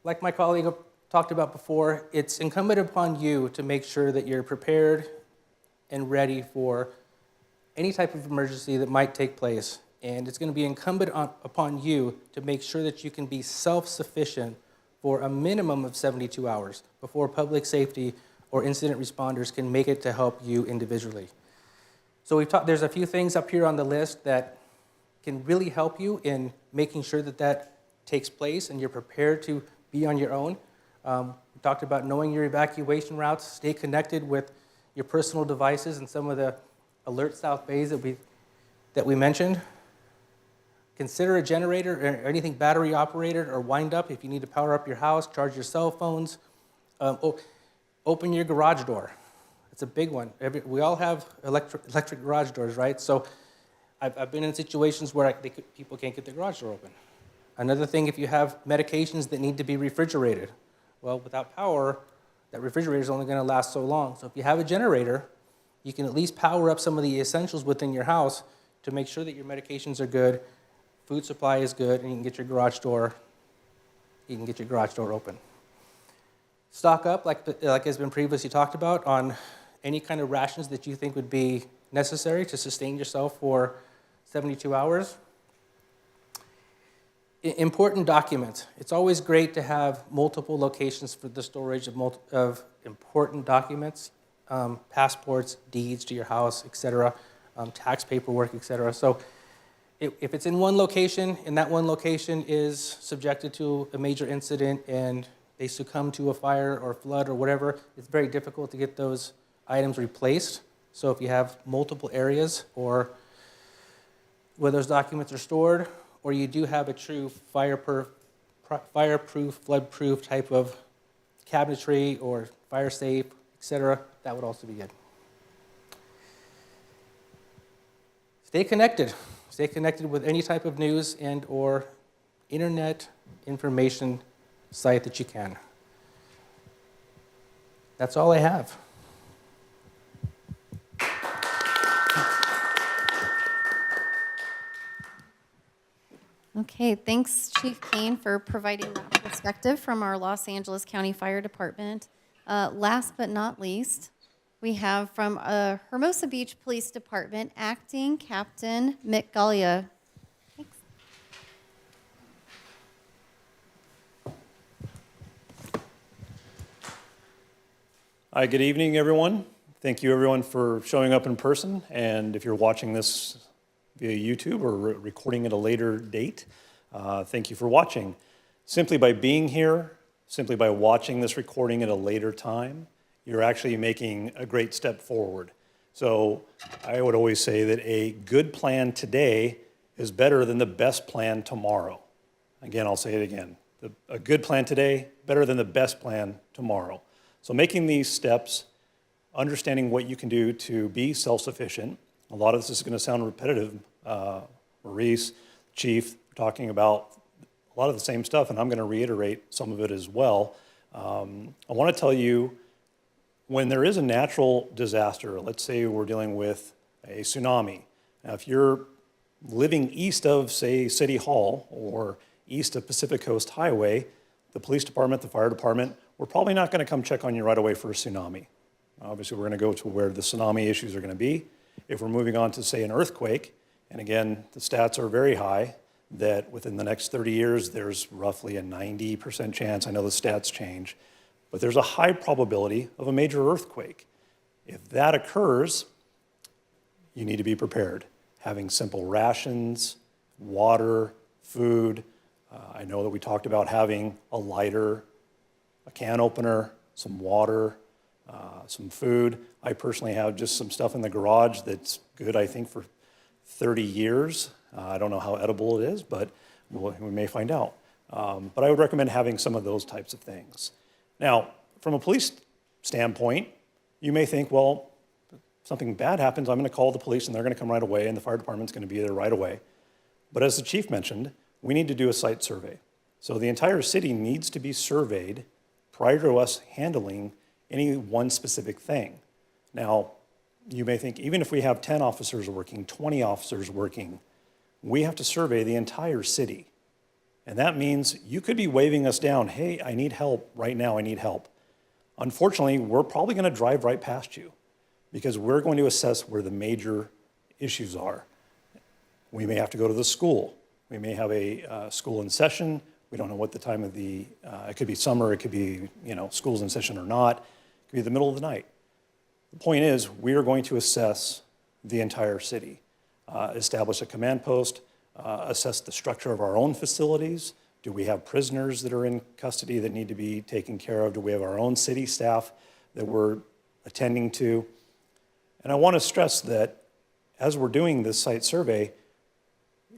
like my colleague talked about before, it's incumbent upon you to make sure that you're prepared and ready for any type of emergency that might take place. And it's going to be incumbent upon you to make sure that you can be self-sufficient for a minimum of 72 hours before public safety or incident responders can make it to help you individually. So there's a few things up here on the list that can really help you in making sure that that takes place and you're prepared to be on your own. We talked about knowing your evacuation routes, stay connected with your personal devices and some of the Alert South bays that we mentioned. Consider a generator or anything battery operated or wind up if you need to power up your house, charge your cell phones. Open your garage door. It's a big one. We all have electric garage doors, right? So I've been in situations where people can't get their garage door open. Another thing, if you have medications that need to be refrigerated, well, without power, that refrigerator is only going to last so long. So if you have a generator, you can at least power up some of the essentials within your house to make sure that your medications are good, food supply is good, and you can get your garage door open. Stock up, like has been previously talked about, on any kind of rations that you think would be necessary to sustain yourself for 72 hours. Important documents. It's always great to have multiple locations for the storage of important documents, passports, deeds to your house, etc., tax paperwork, etc. So if it's in one location and that one location is subjected to a major incident and they succumb to a fire or flood or whatever, it's very difficult to get those items replaced. So if you have multiple areas or where those documents are stored, or you do have a true fireproof, flood-proof type of cabinetry or fire safe, etc., that would also be good. Stay connected. Stay connected with any type of news and or internet information site that you can. That's all I have. Okay, thanks, Chief Kane, for providing that perspective from our Los Angeles County Fire Department. Last but not least, we have from Hermosa Beach Police Department, Acting Captain Mick Gallia. Thanks. Hi, good evening, everyone. Thank you, everyone, for showing up in person. And if you're watching this via YouTube or recording at a later date, thank you for watching. Simply by being here, simply by watching this recording at a later time, you're actually making a great step forward. So I would always say that a good plan today is better than the best plan tomorrow. Again, I'll say it again. A good plan today, better than the best plan tomorrow. So making these steps, understanding what you can do to be self-sufficient. A lot of this is going to sound repetitive. Maurice, Chief, talking about a lot of the same stuff, and I'm going to reiterate some of it as well. I want to tell you, when there is a natural disaster, let's say we're dealing with a tsunami. Now, if you're living east of, say, City Hall or east of Pacific Coast Highway, the police department, the fire department, we're probably not going to come check on you right away for a tsunami. Obviously, we're going to go to where the tsunami issues are going to be. If we're moving on to, say, an earthquake, and again, the stats are very high, that within the next 30 years, there's roughly a 90% chance, I know the stats change, but there's a high probability of a major earthquake. If that occurs, you need to be prepared. Having simple rations, water, food. I know that we talked about having a lighter, a can opener, some water, some food. I personally have just some stuff in the garage that's good, I think, for 30 years. I don't know how edible it is, but we may find out. But I would recommend having some of those types of things. Now, from a police standpoint, you may think, well, if something bad happens, I'm going to call the police and they're going to come right away and the fire department's going to be there right away. But as the chief mentioned, we need to do a site survey. So the entire city needs to be surveyed prior to us handling any one specific thing. Now, you may think, even if we have 10 officers working, 20 officers working, we have to survey the entire city. And that means you could be waving us down, hey, I need help right now, I need help. Unfortunately, we're probably going to drive right past you because we're going to assess where the major issues are. We may have to go to the school. We may have a school in session. We don't know what the time of the, it could be summer, it could be, schools in session or not. It could be the middle of the night. The point is, we are going to assess the entire city, establish a command post, assess the structure of our own facilities. Do we have prisoners that are in custody that need to be taken care of? Do we have our own city staff that we're attending to? And I want to stress that as we're doing this site survey,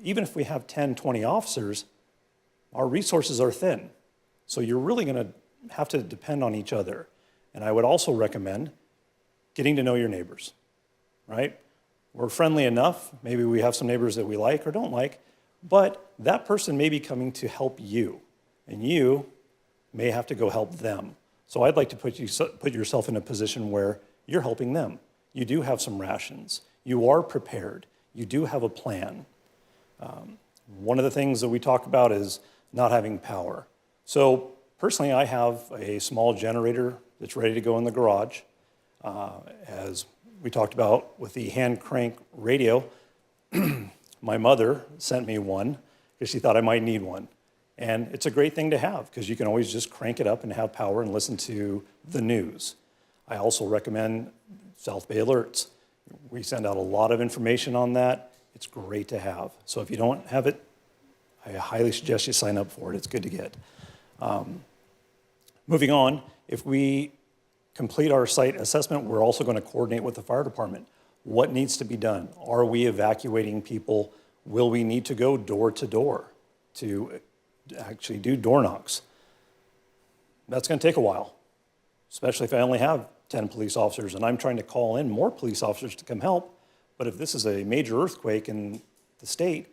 even if we have 10, 20 officers, our resources are thin. So you're really going to have to depend on each other. And I would also recommend getting to know your neighbors, right? We're friendly enough. Maybe we have some neighbors that we like or don't like, but that person may be coming to help you, and you may have to go help them. So I'd like to put yourself in a position where you're helping them. You do have some rations. You are prepared. You do have a plan. One of the things that we talk about is not having power. So personally, I have a small generator that's ready to go in the garage. As we talked about with the hand crank radio, my mother sent me one because she thought I might need one. And it's a great thing to have because you can always just crank it up and have power and listen to the news. I also recommend South Bay Alerts. We send out a lot of information on that. It's great to have. So if you don't have it, I highly suggest you sign up for it. It's good to get. Moving on, if we complete our site assessment, we're also going to coordinate with the fire department. What needs to be done? Are we evacuating people? Will we need to go door to door to actually do door knocks? That's going to take a while, especially if I only have 10 police officers and I'm trying to call in more police officers to come help. But if this is a major earthquake in the state,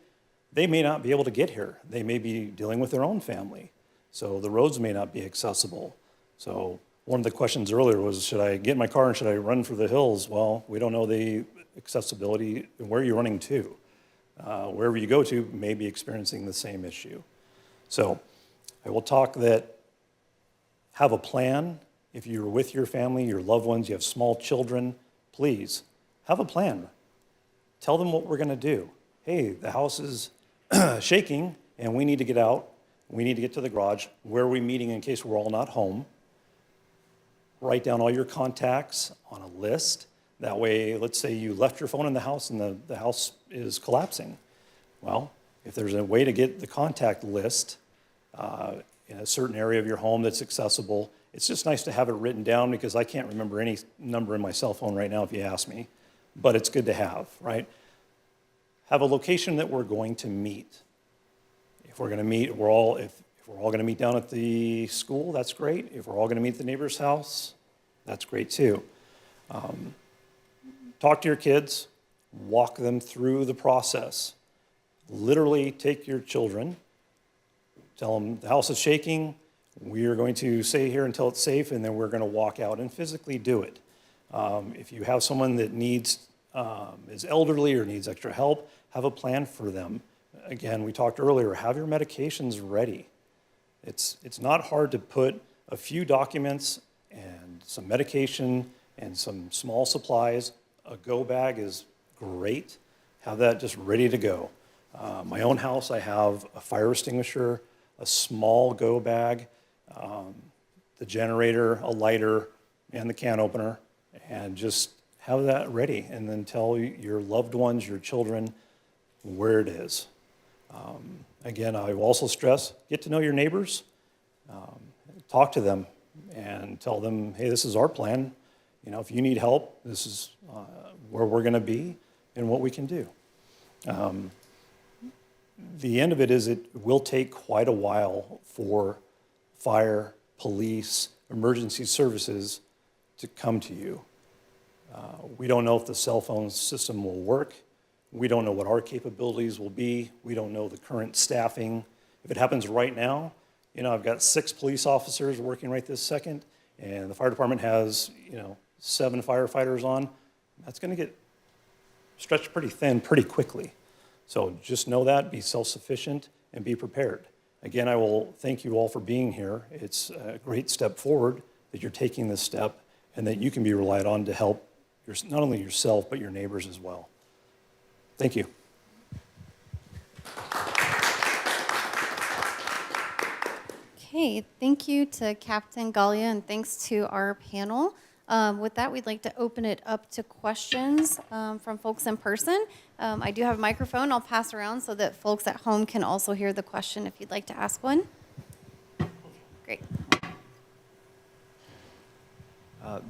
they may not be able to get here. They may be dealing with their own family. So the roads may not be accessible. So one of the questions earlier was, should I get in my car and should I run for the hills? Well, we don't know the accessibility and where you're running to. Wherever you go to may be experiencing the same issue. So I will talk that have a plan. If you're with your family, your loved ones, you have small children, please have a plan. Tell them what we're going to do. Hey, the house is shaking and we need to get out. We need to get to the garage. Where are we meeting in case we're all not home? Write down all your contacts on a list. That way, let's say you left your phone in the house and the house is collapsing. Well, if there's a way to get the contact list in a certain area of your home that's accessible, it's just nice to have it written down because I can't remember any number in my cell phone right now if you ask me, but it's good to have, right? Have a location that we're going to meet. If we're going to meet, if we're all going to meet down at the school, that's great. If we're all going to meet at the neighbor's house, that's great too. Talk to your kids, walk them through the process. Literally take your children, tell them the house is shaking, we are going to stay here until it's safe, and then we're going to walk out and physically do it. If you have someone that is elderly or needs extra help, have a plan for them. Again, we talked earlier, have your medications ready. It's not hard to put a few documents and some medication and some small supplies. A go bag is great. Have that just ready to go. My own house, I have a fire extinguisher, a small go bag, the generator, a lighter, and the can opener, and just have that ready. And then tell your loved ones, your children, where it is. Again, I will also stress, get to know your neighbors, talk to them, and tell them, hey, this is our plan. If you need help, this is where we're going to be and what we can do. The end of it is it will take quite a while for fire, police, emergency services to come to you. We don't know if the cell phone system will work. We don't know what our capabilities will be. We don't know the current staffing. If it happens right now, I've got 6 police officers working right this second, and the fire department has, 7 firefighters on. That's going to get stretched pretty thin pretty quickly. So just know that, be self-sufficient, and be prepared. Again, I will thank you all for being here. It's a great step forward that you're taking this step and that you can be relied on to help not only yourself, but your neighbors as well. Thank you. Okay, thank you to Captain Galia, and thanks to our panel. With that, we'd like to open it up to questions from folks in person. I do have a microphone I'll pass around so that folks at home can also hear the question if you'd like to ask one. Great.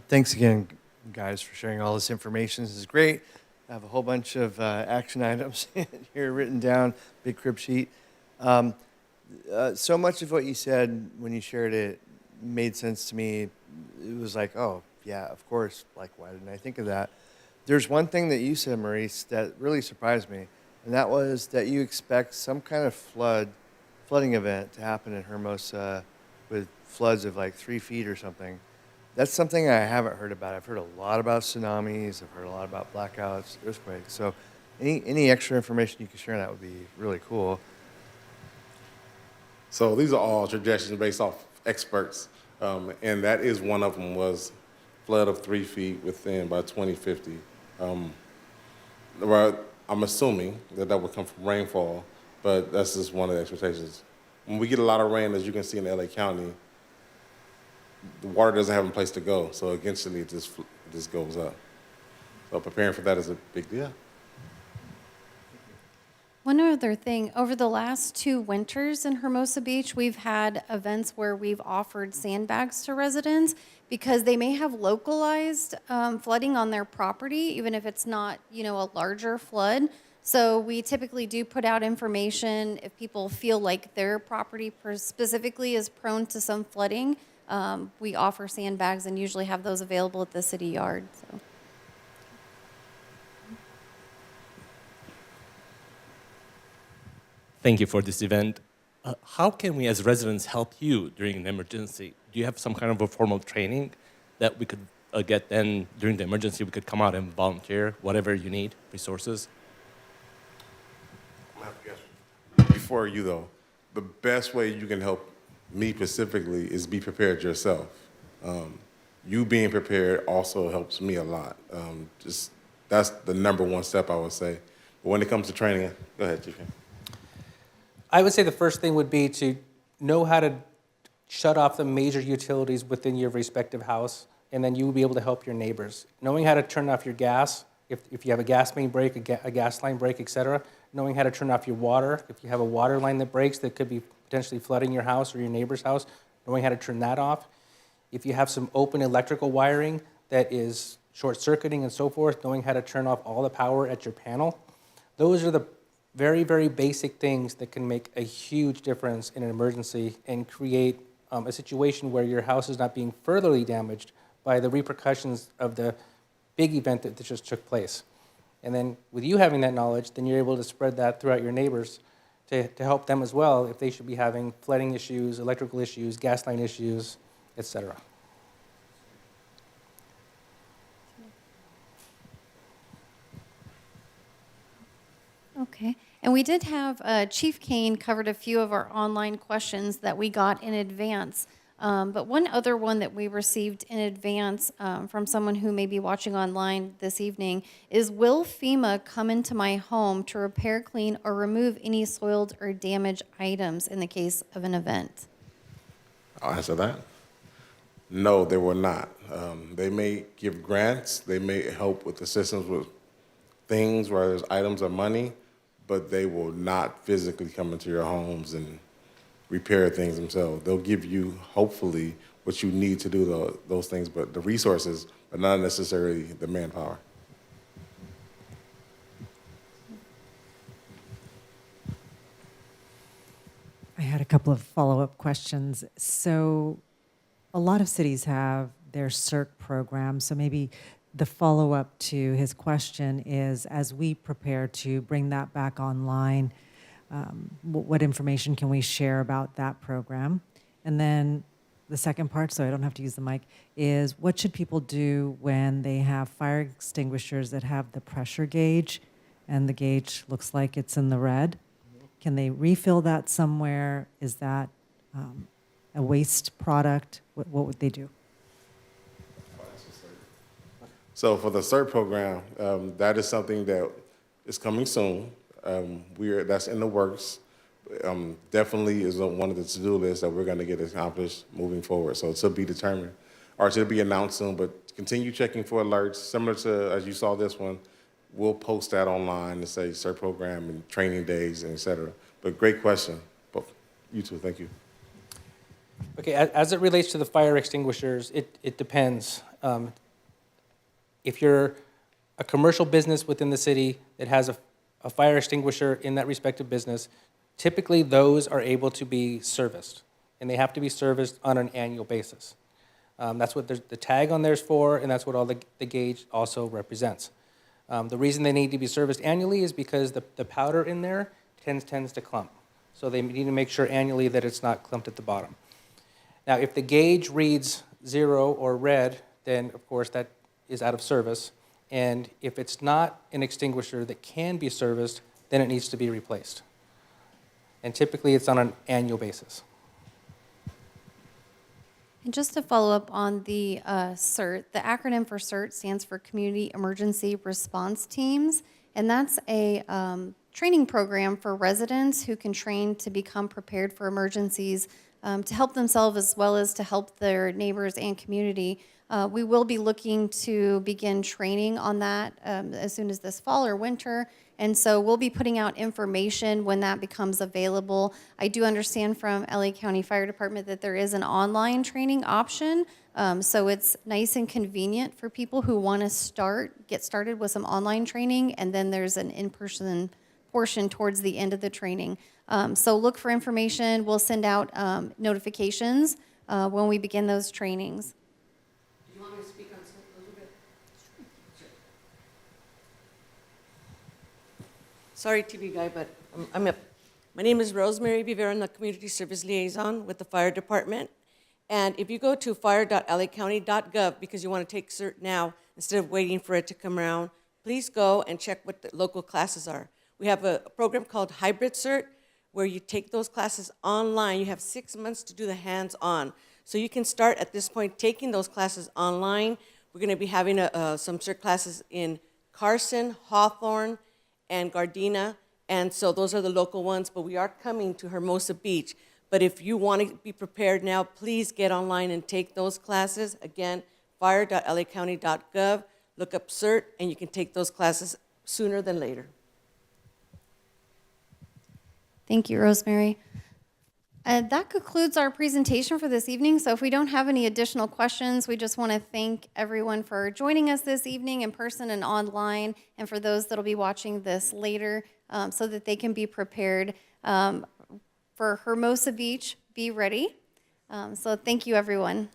Thanks again, guys, for sharing all this information. This is great. I have a whole bunch of action items here written down, big crib sheet. So much of what you said when you shared it made sense to me. It was like, oh, yeah, of course. Like, why didn't I think of that? There's one thing that you said, Maurice, that really surprised me, and that was that you expect some kind of flooding event to happen in Hermosa with floods of like 3 feet or something. That's something I haven't heard about. I've heard a lot about tsunamis. I've heard a lot about blackouts, earthquakes. So any extra information you could share on that would be really cool. So these are all projections based off experts, and that is one of them was flood of 3 feet within by 2050. Well, I'm assuming that would come from rainfall, but that's just one of the expectations. When we get a lot of rain, as you can see in LA County, the water doesn't have a place to go, so eventually it just goes up. So preparing for that is a big deal. One other thing, over the last 2 winters in Hermosa Beach, we've had events where we've offered sandbags to residents because they may have localized flooding on their property, even if it's not, a larger flood. So we typically do put out information if people feel like their property specifically is prone to some flooding. We offer sandbags and usually have those available at the city yard. So. Thank you for this event. How can we as residents help you during an emergency? Do you have some kind of a formal training that we could get then during the emergency? We could come out and volunteer, whatever you need, resources? Before you, though, the best way you can help me specifically is be prepared yourself. You being prepared also helps me a lot. That's the number one step, I would say. But when it comes to training, go ahead, Chief. I would say the first thing would be to know how to shut off the major utilities within your respective house, and then you will be able to help your neighbors. Knowing how to turn off your gas, if you have a gas main break, a gas line break, et cetera. Knowing how to turn off your water, if you have a water line that breaks that could be potentially flooding your house or your neighbor's house, knowing how to turn that off. If you have some open electrical wiring that is short-circuiting and so forth, knowing how to turn off all the power at your panel. Those are the very, very basic things that can make a huge difference in an emergency and create a situation where your house is not being furtherly damaged by the repercussions of the big event that just took place. And then with you having that knowledge, then you're able to spread that throughout your neighbors to help them as well if they should be having flooding issues, electrical issues, gas line issues, et cetera. Okay. And we did have Chief Kane covered a few of our online questions that we got in advance. But one other one that we received in advance from someone who may be watching online this evening is, will FEMA come into my home to repair, clean, or remove any soiled or damaged items in the case of an event? I'll answer that. No, they will not. They may give grants. They may help with assistance with things, whether it's items or money, but they will not physically come into your homes and repair things themselves. They'll give you, hopefully, what you need to do those things, but the resources, but not necessarily the manpower. I had a couple of follow-up questions. So a lot of cities have their CERT program, so maybe the follow-up to his question is, as we prepare to bring that back online, what information can we share about that program? And then the second part, so I don't have to use the mic, is what should people do when they have fire extinguishers that have the pressure gauge and the gauge looks like it's in the red? Can they refill that somewhere? Is that a waste product? What would they do? So for the CERT program, that is something that is coming soon. That's in the works. definitely is on one of the to-do lists that we're going to get accomplished moving forward. So to be determined, or to be announced soon, but continue checking for alerts. Similar to, as you saw this one, we'll post that online to say CERT program and training days and et cetera. But great question. But you too, thank you. Okay, as it relates to the fire extinguishers, it depends. If you're a commercial business within the city that has a fire extinguisher in that respective business, typically those are able to be serviced, and they have to be serviced on an annual basis. That's what the tag on there is for, and that's what all the gauge also represents. The reason they need to be serviced annually is because the powder in there tends to clump. So they need to make sure annually that it's not clumped at the bottom. Now, if the gauge reads 0 or red, then of course that is out of service. And if it's not an extinguisher that can be serviced, then it needs to be replaced. And typically it's on an annual basis. And just to follow up on the CERT, the acronym for CERT stands for Community Emergency Response Teams, and that's a training program for residents who can train to become prepared for emergencies, to help themselves as well as to help their neighbors and community. We will be looking to begin training on that as soon as this fall or winter. And so we'll be putting out information when that becomes available. I do understand from LA County Fire Department that there is an online training option. So it's nice and convenient for people who want to get started with some online training, and then there's an in-person portion towards the end of the training. So look for information. We'll send out notifications when we begin those trainings. Do you want me to speak on something a little bit? Sure. Sorry, TV guy, but I'm up. My name is Rosemary Vivera. I'm the Community Service Liaison with the Fire Department. And if you go to fire.lacounty.gov, because you want to take CERT now instead of waiting for it to come around, please go and check what the local classes are. We have a program called Hybrid CERT, where you take those classes online. You have 6 months to do the hands-on. So you can start at this point taking those classes online. We're going to be having some CERT classes in Carson, Hawthorne, and Gardena. And so those are the local ones, but we are coming to Hermosa Beach. But if you want to be prepared now, please get online and take those classes. Again, fire.lacounty.gov, look up CERT, and you can take those classes sooner than later. Thank you, Rosemary. That concludes our presentation for this evening. So if we don't have any additional questions, we just want to thank everyone for joining us this evening in person and online, and for those that will be watching this later so that they can be prepared for Hermosa Beach. Be ready. So thank you, everyone.